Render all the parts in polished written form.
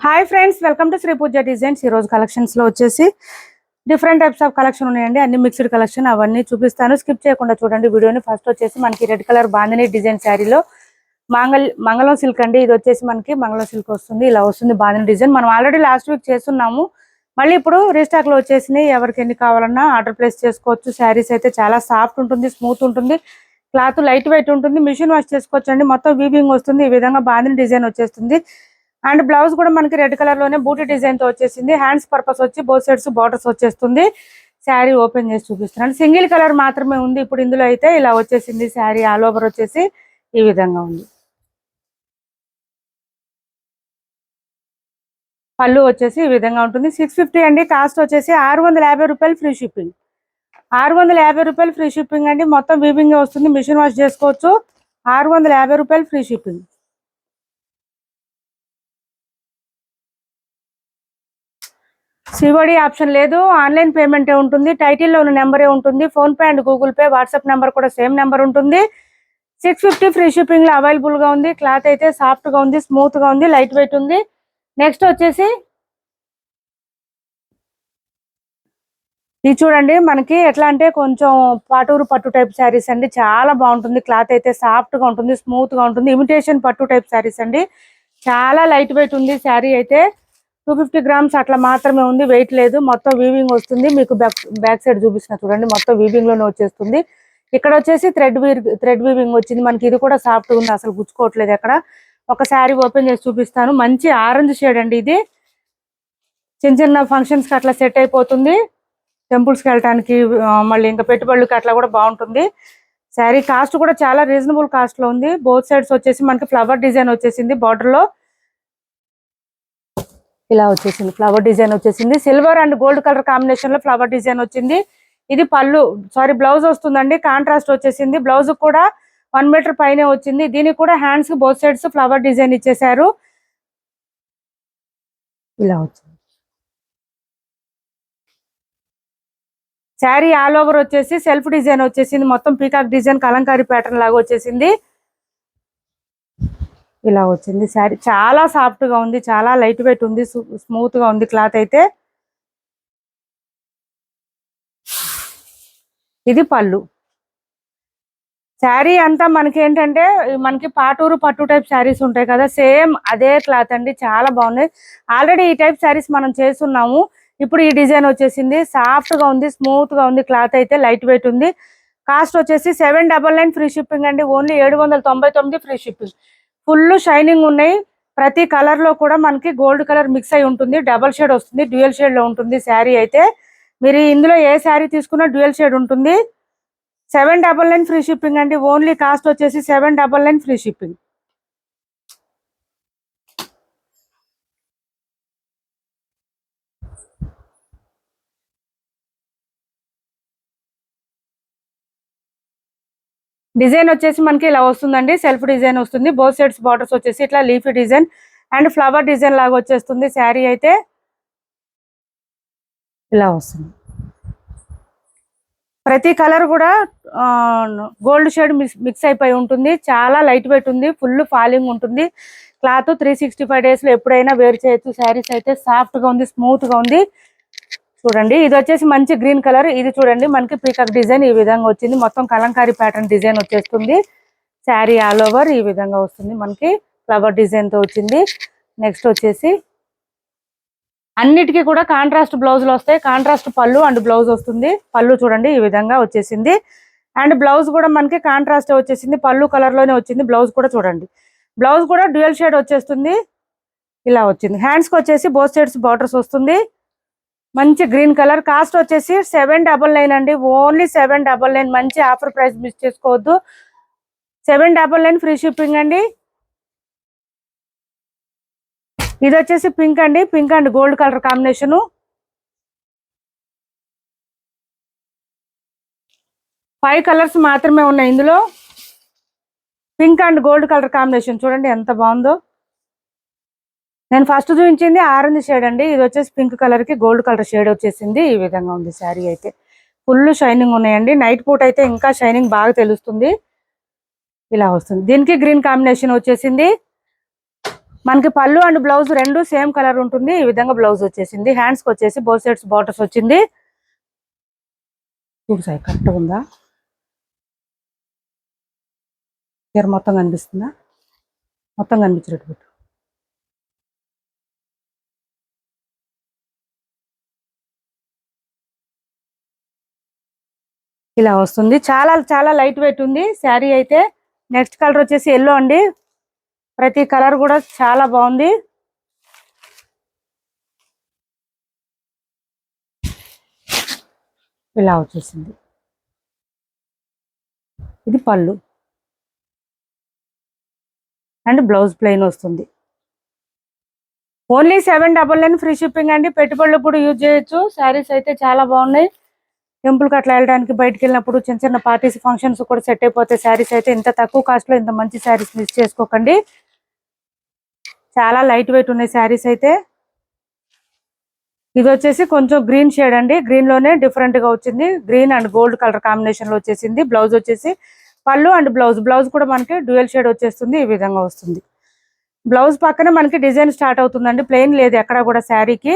Hi friends, welcome to Shri Puja designs. ఈ రోజు collections లో వచ్చేసి డిఫరెంట్ టైప్స్ ఆఫ్ కలెక్షన్ ఉన్నాయండి. అన్ని మిక్స్డ్ కలెక్షన్, అవన్నీ చూపిస్తాను. స్కిప్ చేయకుండా చూడండి వీడియోని. ఫస్ట్ వచ్చేసి మనకి రెడ్ కలర్ బాందిని డిజైన్ శారీలో మంగళం సిల్క్ అండి. ఇది వచ్చేసి మనకి మంగళం సిల్క్ వస్తుంది. ఇలా వస్తుంది బాందిని డిజైన్. మనం ఆల్రెడీ లాస్ట్ వీక్ చేస్తున్నాము, మళ్ళీ ఇప్పుడు రీస్టాక్ లో వచ్చేసినాయి. ఎవరికి ఎన్ని కావాలన్నా ఆర్డర్ ప్లేస్ చేసుకోవచ్చు. శారీస్ అయితే చాలా సాఫ్ట్ ఉంటుంది, స్మూత్ ఉంటుంది, క్లాత్ లైట్ వెయిట్ ఉంటుంది. మిషన్ వాష్ చేసుకోవచ్చు అండి. మొత్తం వీవింగ్ వస్తుంది. ఈ విధంగా బాందిని డిజైన్ వచ్చేస్తుంది. అండ్ బ్లౌజ్ కూడా మనకి రెడ్ కలర్ లోనే బూటీ డిజైన్ తో వచ్చేసింది. హ్యాండ్స్ పర్పస్ వచ్చి బోత్ సైడ్స్ బార్డర్స్ వచ్చేస్తుంది. శారీ ఓపెన్ చేసి చూపిస్తున్నాను. సింగిల్ కలర్ మాత్రమే ఉంది ఇప్పుడు ఇందులో అయితే. ఇలా వచ్చేసింది శారీ. ఆల్ ఓవర్ వచ్చేసి ఈ విధంగా ఉంది. పళ్ళు వచ్చేసి ఈ విధంగా ఉంటుంది. 650 అండి. కాస్ట్ వచ్చేసి 650 రూపాయలు ఫ్రీ షిప్పింగ్. 650 రూపాయలు ఫ్రీ షిప్పింగ్ అండి. మొత్తం వీవింగ్ వస్తుంది. మిషన్ వాష్ చేసుకోవచ్చు. 650 రూపాయలు ఫ్రీ షిప్పింగ్. సిఓడి ఆప్షన్ లేదు, ఆన్లైన్ పేమెంటే ఉంటుంది. టైటిల్లో ఉన్న నెంబరే ఉంటుంది. Phone pay and Google pay, WhatsApp number కూడా సేమ్ నెంబర్ ఉంటుంది. 650 ఫ్రీ షిప్పింగ్ లో అవైలబుల్ గా ఉంది. క్లాత్ అయితే సాఫ్ట్ గా ఉంది, స్మూత్ గా ఉంది, లైట్ వెయిట్ ఉంది. నెక్స్ట్ వచ్చేసి ఇది చూడండి. మనకి ఎట్లా అంటే కొంచెం పాటూరు పట్టు టైప్ శారీస్ అండి. చాలా బాగుంటుంది. క్లాత్ అయితే సాఫ్ట్ గా ఉంటుంది, స్మూత్ గా ఉంటుంది. ఇమిటేషన్ పట్టు టైప్ శారీస్ అండి. చాలా లైట్ వెయిట్ ఉంది. శారీ అయితే 250 గ్రామ్స్ అట్లా మాత్రమే ఉంది, వెయిట్ లేదు. మొత్తం వీవింగ్ వస్తుంది. మీకు బ్యాక్ సైడ్ చూపిస్తున్నా చూడండి. మొత్తం వీవింగ్ లోనే వచ్చేస్తుంది. ఇక్కడ వచ్చేసి థ్రెడ్ వీవింగ్ వచ్చింది మనకి. ఇది కూడా సాఫ్ట్ ఉంది, అసలు గుచ్చుకోవట్లేదు ఎక్కడ. ఒక శారీ ఓపెన్ చేసి చూపిస్తాను. మంచి ఆరెంజ్ షేడ్ అండి ఇది. చిన్న చిన్న ఫంక్షన్స్ కి అట్లా సెట్ అయిపోతుంది. టెంపుల్స్ కి వెళ్ళడానికి, మళ్ళీ ఇంకా పెట్టుబడులకి అట్లా కూడా బాగుంటుంది. శారీ కాస్ట్ కూడా చాలా రీజనబుల్ కాస్ట్ లో ఉంది. బోత్ సైడ్స్ వచ్చేసి మనకి ఫ్లవర్ డిజైన్ వచ్చేసింది. బార్డర్ లో ఇలా వచ్చేసింది. ఫ్లవర్ డిజైన్ వచ్చేసింది. Silver and gold colour combination లో ఫ్లవర్ డిజైన్ వచ్చింది. ఇది పళ్ళు, బ్లౌజ్ వస్తుందండి. కాంట్రాస్ట్ వచ్చేసింది. బ్లౌజ్ కూడా 1 మీటర్ పైనే వచ్చింది. దీనికి కూడా హ్యాండ్స్ కి బోత్ సైడ్స్ ఫ్లవర్ డిజైన్ ఇచ్చేసారు. ఇలా వచ్చింది శారీ. ఆల్ ఓవర్ వచ్చేసి సెల్ఫ్ డిజైన్ వచ్చేసింది. మొత్తం పీకాక్ డిజైన్, కలంకారీ ప్యాటర్న్ లాగా వచ్చేసింది. ఇలా వచ్చింది శారీ. చాలా సాఫ్ట్ గా ఉంది, చాలా లైట్ వెయిట్ ఉంది, స్మూత్ గా ఉంది క్లాత్ అయితే. ఇది పళ్ళు. శారీ అంతా మనకి ఏంటంటే, మనకి పాటూరు పట్టు టైప్ శారీస్ ఉంటాయి కదా, సేమ్ అదే క్లాత్ అండి. చాలా బాగున్నాయి. ఆల్రెడీ ఈ టైప్ శారీస్ మనం చేస్తున్నాము. ఇప్పుడు ఈ డిజైన్ వచ్చేసింది. సాఫ్ట్ గా ఉంది, స్మూత్ గా ఉంది. క్లాత్ అయితే లైట్ వెయిట్ ఉంది. కాస్ట్ వచ్చేసి 799 ఫ్రీ షిప్పింగ్ అండి. Only 799 free shipping. Full shining ఉన్నాయి. ప్రతి కలర్ లో కూడా మనకి గోల్డ్ కలర్ మిక్స్ అయి ఉంటుంది. డబల్ షేడ్ వస్తుంది, డ్యూయల్ షేడ్ లో ఉంటుంది శారీ అయితే. మీరు ఇందులో ఏ శారీ తీసుకున్నా డ్యూయల్ షేడ్ ఉంటుంది. 799 ఫ్రీ షిప్పింగ్ అండి. ఓన్లీ కాస్ట్ వచ్చేసి 799 ఫ్రీ షిప్పింగ్. డిజైన్ వచ్చేసి మనకి ఇలా వస్తుందండి. సెల్ఫ్ డిజైన్ వస్తుంది. బోత్ సైడ్స్ బార్డర్స్ వచ్చేసి ఇట్లా leafy design and flower design లాగా వచ్చేస్తుంది. శారీ అయితే ఇలా వస్తుంది. ప్రతి కలర్ కూడా గోల్డ్ షేడ్ మిక్స్ అయిపోయి ఉంటుంది. చాలా లైట్ వెయిట్ ఉంది, ఫుల్ ఫాలింగ్ ఉంటుంది. క్లాత్ 365 డేస్ లో ఎప్పుడైనా వేర్ చేయొచ్చు. శారీస్ అయితే సాఫ్ట్ గా ఉంది, స్మూత్ గా ఉంది. చూడండి, ఇది వచ్చేసి మంచి గ్రీన్ కలర్. ఇది చూడండి మనకి పీకాక్ డిజైన్ ఈ విధంగా వచ్చింది. మొత్తం కలంకారీ ప్యాటర్న్ డిజైన్ వచ్చేస్తుంది. శారీ ఆల్ ఓవర్ ఈ విధంగా వస్తుంది. మనకి ఫ్లవర్ డిజైన్ తో వచ్చింది. నెక్స్ట్ వచ్చేసి అన్నిటికీ కూడా కాంట్రాస్ట్ బ్లౌజులు వస్తాయి. కాంట్రాస్ట్ పళ్ళు అండ్ బ్లౌజ్ వస్తుంది. పళ్ళు చూడండి ఈ విధంగా వచ్చేసింది. అండ్ బ్లౌజ్ కూడా మనకి కాంట్రాస్ట్ వచ్చేసింది. పళ్ళు కలర్ లోనే వచ్చింది. బ్లౌజ్ కూడా చూడండి, బ్లౌజ్ కూడా డ్యూయల్ షేడ్ వచ్చేస్తుంది. ఇలా వచ్చింది. హ్యాండ్స్ కి వచ్చేసి బోత్ సైడ్స్ బార్డర్స్ వస్తుంది. మంచి గ్రీన్ కలర్. కాస్ట్ వచ్చేసి 799 అండి. ఓన్లీ 799. మంచి ఆఫర్ ప్రైస్ మిస్ చేసుకోవద్దు. 799 ఫ్రీ షిప్పింగ్ అండి. ఇది వచ్చేసి పింక్ అండి. Pink and gold colour combination. 5 colours మాత్రమే ఉన్నాయి ఇందులో. Pink and gold colour combination చూడండి ఎంత బాగుందో. నేను ఫస్ట్ చూపించింది ఆరెంజ్ షేడ్ అండి. ఇది వచ్చేసి పింక్ కలర్ కి గోల్డ్ కలర్ షేడ్ వచ్చేసింది. ఈ విధంగా ఉంది శారీ అయితే. ఫుల్ షైనింగ్ ఉన్నాయండి. నైట్ పూట అయితే ఇంకా షైనింగ్ బాగా తెలుస్తుంది. ఇలా వస్తుంది. దీనికి గ్రీన్ కాంబినేషన్ వచ్చేసింది. మనకి పళ్ళు అండ్ బ్లౌజ్ రెండు సేమ్ కలర్ ఉంటుంది. ఈ విధంగా బ్లౌజ్ వచ్చేసింది. హ్యాండ్స్ కి వచ్చేసి బోత్ సైడ్స్ బార్డర్స్ వచ్చింది. చూసాయి కరెక్ట్గా ఉందా? చీర మొత్తం కనిపిస్తుందా? మొత్తం కనిపించినట్టు పెట్టు. ఇలా వస్తుంది. చాలా చాలా లైట్ వెయిట్ ఉంది శారీ అయితే. నెక్స్ట్ కలర్ వచ్చేసి ఎల్లో అండి. ప్రతి కలర్ కూడా చాలా బాగుంది. ఇలా వచ్చేసింది. ఇది పళ్ళు అండ్ బ్లౌజ్ ప్లెయిన్ వస్తుంది. ఓన్లీ 799 ఫ్రీ షిప్పింగ్ అండి. పెట్టుబడులకు కూడా యూజ్ చేయొచ్చు. శారీస్ అయితే చాలా బాగున్నాయి. టెంపుల్కి అట్లా వెళ్ళడానికి, బయటకు వెళ్ళినప్పుడు చిన్న చిన్న పార్టీస్ ఫంక్షన్స్ కూడా సెట్ అయిపోతాయి. శారీస్ అయితే ఇంత తక్కువ కాస్ట్లో ఇంత మంచి శారీస్ మిస్ చేసుకోకండి. చాలా లైట్ వెయిట్ ఉన్నాయి శారీస్ అయితే. ఇది వచ్చేసి కొంచెం గ్రీన్ షేడ్ అండి. గ్రీన్ లోనే డిఫరెంట్ గా వచ్చింది. Green and gold colour combination లో వచ్చేసింది. బ్లౌజ్ వచ్చేసి పళ్ళు అండ్ బ్లౌజ్ కూడా మనకి డ్యూయల్ షేడ్ వచ్చేస్తుంది. ఈ విధంగా వస్తుంది. బ్లౌజ్ పక్కన మనకి డిజైన్ స్టార్ట్ అవుతుందండి. ప్లెయిన్ లేదు ఎక్కడ కూడా. శారీకి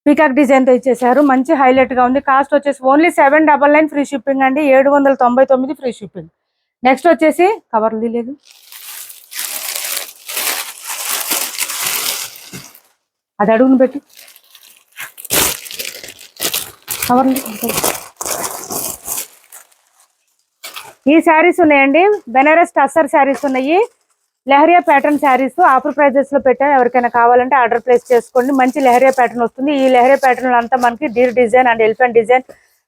పీకాక్ డిజైన్ తో ఇచ్చేసారు. మంచి హైలైట్ గా ఉంది. కాస్ట్ వచ్చేసి ఓన్లీ 799 ఫ్రీ షిప్పింగ్ అండి. 799 ఫ్రీ షిప్పింగ్. నెక్స్ట్ వచ్చేసి కవర్లు లేదు, అది అడుగును పెట్టి కవర్లు. ఈ శారీస్ ఉన్నాయండి. బెనారస్ టస్సర్ శారీస్ ఉన్నాయి. Leheriya pattern saris offer prices లో పెట్టాం. ఎవరికైనా కావాలంటే ఆర్డర్ ప్లేస్ చేసుకోండి. మంచి లెహరియా ప్యాటర్న్ వస్తుంది. ఈ లెహరియా ప్యాటర్న్ అంతా మనకి Deere design and elephant design,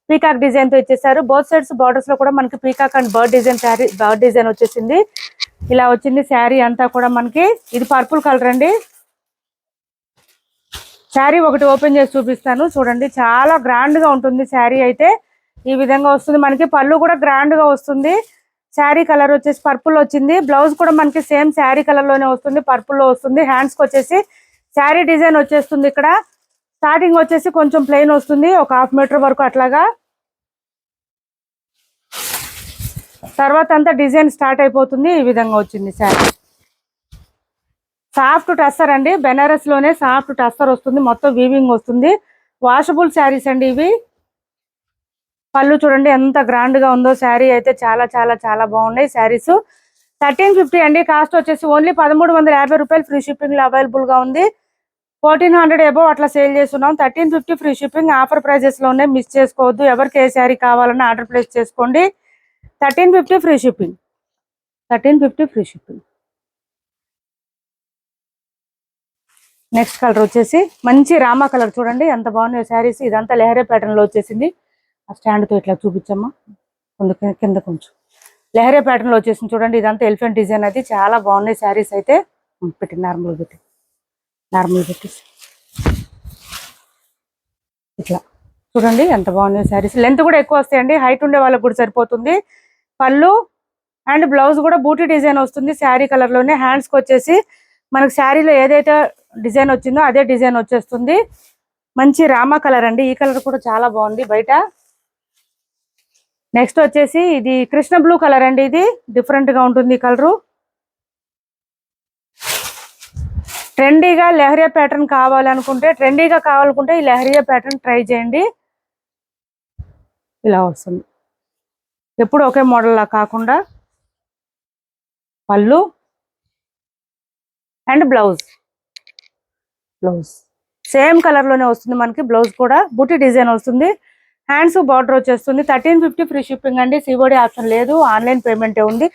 peacock design తో ఇచ్చేసారు. బోత్ సైడ్స్ బార్డర్స్ లో కూడా మనకి peacock and bird design sari, bird design వచ్చేసింది. ఇలా వచ్చింది శారీ అంతా కూడా మనకి. ఇది పర్పుల్ కలర్ అండి. శారీ ఒకటి ఓపెన్ చేసి చూపిస్తాను చూడండి. చాలా గ్రాండ్ గా ఉంటుంది శారీ అయితే. ఈ విధంగా వస్తుంది. మనకి పళ్ళు కూడా గ్రాండ్ గా వస్తుంది. శారీ కలర్ వచ్చేసి పర్పుల్ వచ్చింది. బ్లౌజ్ కూడా మనకి సేమ్ శారీ కలర్ లోనే వస్తుంది, పర్పుల్ లో వస్తుంది. హ్యాండ్స్ కి వచ్చేసి శారీ డిజైన్ వచ్చేస్తుంది. ఇక్కడ స్టార్టింగ్ వచ్చేసి కొంచెం ప్లెయిన్ వస్తుంది, ఒక 1/2 మీటర్ వరకు అట్లాగా. తర్వాత అంతా డిజైన్ స్టార్ట్ అయిపోతుంది. ఈ విధంగా వచ్చింది శారీ. సాఫ్ట్ టస్సర్ అండి. బెనారస్ లోనే సాఫ్ట్ టస్సర్ వస్తుంది. మొత్తం వీవింగ్ వస్తుంది. వాషబుల్ శారీస్ అండి ఇవి. పళ్ళు చూడండి ఎంత గ్రాండ్ గా ఉందో. శారీ అయితే చాలా చాలా చాలా బాగున్నాయి శారీస్. 1350 అండి. కాస్ట్ వచ్చేసి ఓన్లీ 1350 రూపాయలు. ఫ్రీ షిప్పింగ్ లో అవైలబుల్ గా ఉంది. 1400 అబౌవ్ అట్లా సేల్ చేస్తున్నాం. 1350 ఫ్రీ షిప్పింగ్. ఆఫర్ ప్రైజెస్ లోనే మిస్ చేసుకోవద్దు. ఎవరికి ఏ శారీ కావాలన్నా ఆర్డర్ ప్లేస్ చేసుకోండి. 1350 free shipping. 1350 free shipping. Next colour వచ్చేసి మంచి రామా కలర్. చూడండి ఎంత బాగున్నాయి శారీస్. ఇదంతా లెహరే ప్యాటర్న్ లో వచ్చేసింది. ఆ స్టాండ్ తో ఇట్లా చూపించమ్మా. కింద కొంచెం లెహరే ప్యాటర్న్ లో వచ్చేసింది. చూడండి ఇదంతా ఎలిఫెంట్ డిజైన్. అది చాలా బాగున్నాయి శారీస్ అయితే. పెట్టి నార్మల్ పెట్టి ఇట్లా చూడండి ఎంత బాగున్నాయి శారీస్. లెంత్ కూడా ఎక్కువ వస్తాయండి. హైట్ ఉండే వాళ్ళకి కూడా సరిపోతుంది. పళ్ళు అండ్ బ్లౌజ్ కూడా బూటీ డిజైన్ వస్తుంది శారీ కలర్ లోనే. హ్యాండ్స్ కి వచ్చేసి మనకు శారీలో ఏదైతే డిజైన్ వచ్చిందో అదే డిజైన్ వచ్చేస్తుంది. మంచి రామా కలర్ అండి. ఈ కలర్ కూడా చాలా బాగుంది బయట. నెక్స్ట్ వచ్చేసి ఇది కృష్ణ బ్లూ కలర్ అండి. ఇది డిఫరెంట్ గా ఉంటుంది ఈ కలరు. ట్రెండీగా లెహరియా ప్యాటర్న్ కావాలనుకుంటే ఈ లెహరియా ప్యాటర్న్ ట్రై చేయండి. ఇలా వస్తుంది. ఎప్పుడు ఒకే మోడల్ లా కాకుండా పళ్ళు అండ్ బ్లౌజ్ సేమ్ కలర్ లోనే వస్తుంది మనకి. బ్లౌజ్ కూడా బూటీ డిజైన్ వస్తుంది. హ్యాండ్స్ బార్డర్ వచ్చేస్తుంది. 1350 ఫ్రీ షిప్పింగ్ అండి. సిఓడి ఆప్షన్ లేదు, ఆన్లైన్ పేమెంటే ఉంది.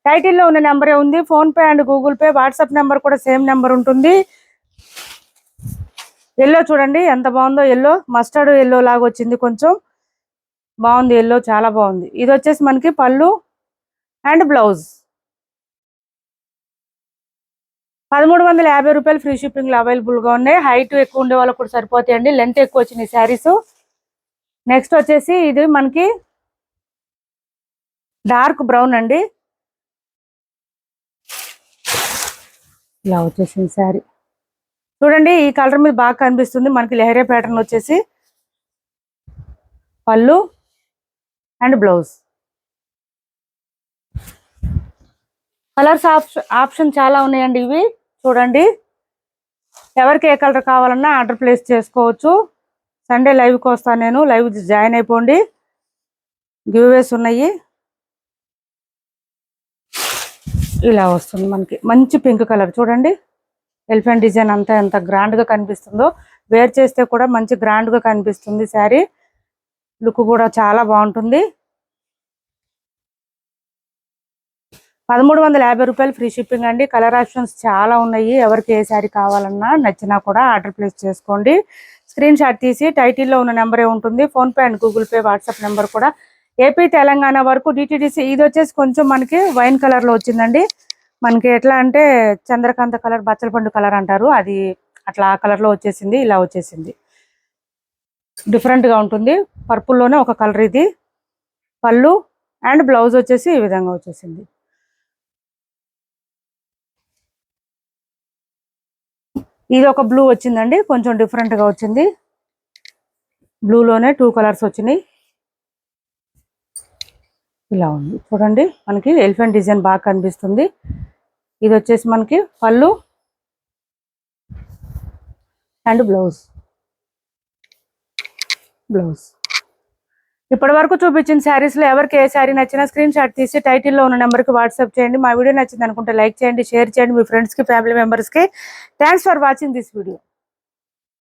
టైటిల్లో ఉన్న నెంబరే ఉంది. Phone pay and Google pay, WhatsApp number కూడా సేమ్ నెంబర్ ఉంటుంది. ఎల్లో చూడండి ఎంత బాగుందో. ఎల్లో మస్టర్డ్ ఎల్లో లాగా వచ్చింది. కొంచెం బాగుంది ఎల్లో, చాలా బాగుంది. ఇది వచ్చేసి మనకి పళ్ళు అండ్ బ్లౌజ్. 1350 రూపాయలు ఫ్రీ షిప్పింగ్ లో అవైలబుల్ గా ఉన్నాయి. హైట్ ఎక్కువ ఉండే వాళ్ళకి కూడా సరిపోతాయండి. లెంత్ ఎక్కువ వచ్చినాయి శారీస్. నెక్స్ట్ వచ్చేసి ఇది మనకి డార్క్ బ్రౌన్ అండి. ఇలా వచ్చేసింది శారీ. చూడండి ఈ కలర్ మీద బాగా కనిపిస్తుంది మనకి. లెహరియా ప్యాటర్న్ వచ్చేసి పళ్ళు అండ్ బ్లౌజ్. కలర్స్ ఆప్షన్ చాలా ఉన్నాయండి. ఇవి చూడండి, ఎవరికి ఏ కలర్ కావాలన్నా ఆర్డర్ ప్లేస్ చేసుకోవచ్చు. సండే లైవ్కి వస్తాను నేను, లైవ్ జాయిన్ అయిపోండి. గివ్వేస్ ఉన్నాయి. ఇలా వస్తుంది మనకి మంచి పింక్ కలర్ చూడండి. ఎలిఫెంట్ డిజైన్ అంతా ఎంత గ్రాండ్గా కనిపిస్తుందో, వేర్ చేస్తే కూడా మంచి గ్రాండ్గా కనిపిస్తుంది. శారీ లుక్ కూడా చాలా బాగుంటుంది. 1350 రూపాయలు ఫ్రీ షిప్పింగ్ అండి. కలర్ ఆప్షన్స్ చాలా ఉన్నాయి. ఎవరికి ఏ శారీ కావాలన్నా నచ్చినా కూడా ఆర్డర్ ప్లేస్ చేసుకోండి. స్క్రీన్ షాట్ తీసి టైటిల్లో ఉన్న నెంబరే ఉంటుంది. PhonePe and Google pay, WhatsApp number కూడా. ఏపీ తెలంగాణ వరకు డిటిడిసి. ఇది వచ్చేసి కొంచెం మనకి వైన్ కలర్లో వచ్చిందండి. మనకి ఎట్లా అంటే చంద్రకాంత కలర్, బచ్చలపండు కలర్ అంటారు, అది అట్లా ఆ కలర్లో వచ్చేసింది. ఇలా వచ్చేసింది, డిఫరెంట్గా ఉంటుంది. పర్పుల్లోనే ఒక కలర్ ఇది. పళ్ళు అండ్ బ్లౌజ్ వచ్చేసి ఈ విధంగా వచ్చేసింది. ఇది ఒక బ్లూ వచ్చిందండి, కొంచెం డిఫరెంట్గా వచ్చింది. బ్లూలోనే 2 కలర్స్ వచ్చినాయి. ఇలా ఉంది చూడండి, మనకి ఎలిఫెంట్ డిజైన్ బాగా కనిపిస్తుంది. ఇది వచ్చేసి మనకి పళ్ళు అండ్ బ్లౌజ్. ఇప్పటి వరకు చూపించిన శారీస్లో ఎవరికి ఏ శారీ నచ్చినా స్క్రీన్ షాట్ తీసి టైటిల్లో ఉన్న నెంబర్కి వాట్సాప్ చేయండి. మా వీడియో నచ్చింది అనుకుంటే లైక్ చేయండి, షేర్ చేయండి మీ ఫ్రెండ్స్కి, ఫ్యామిలీ మెంబర్స్కి. Thanks for watching this video.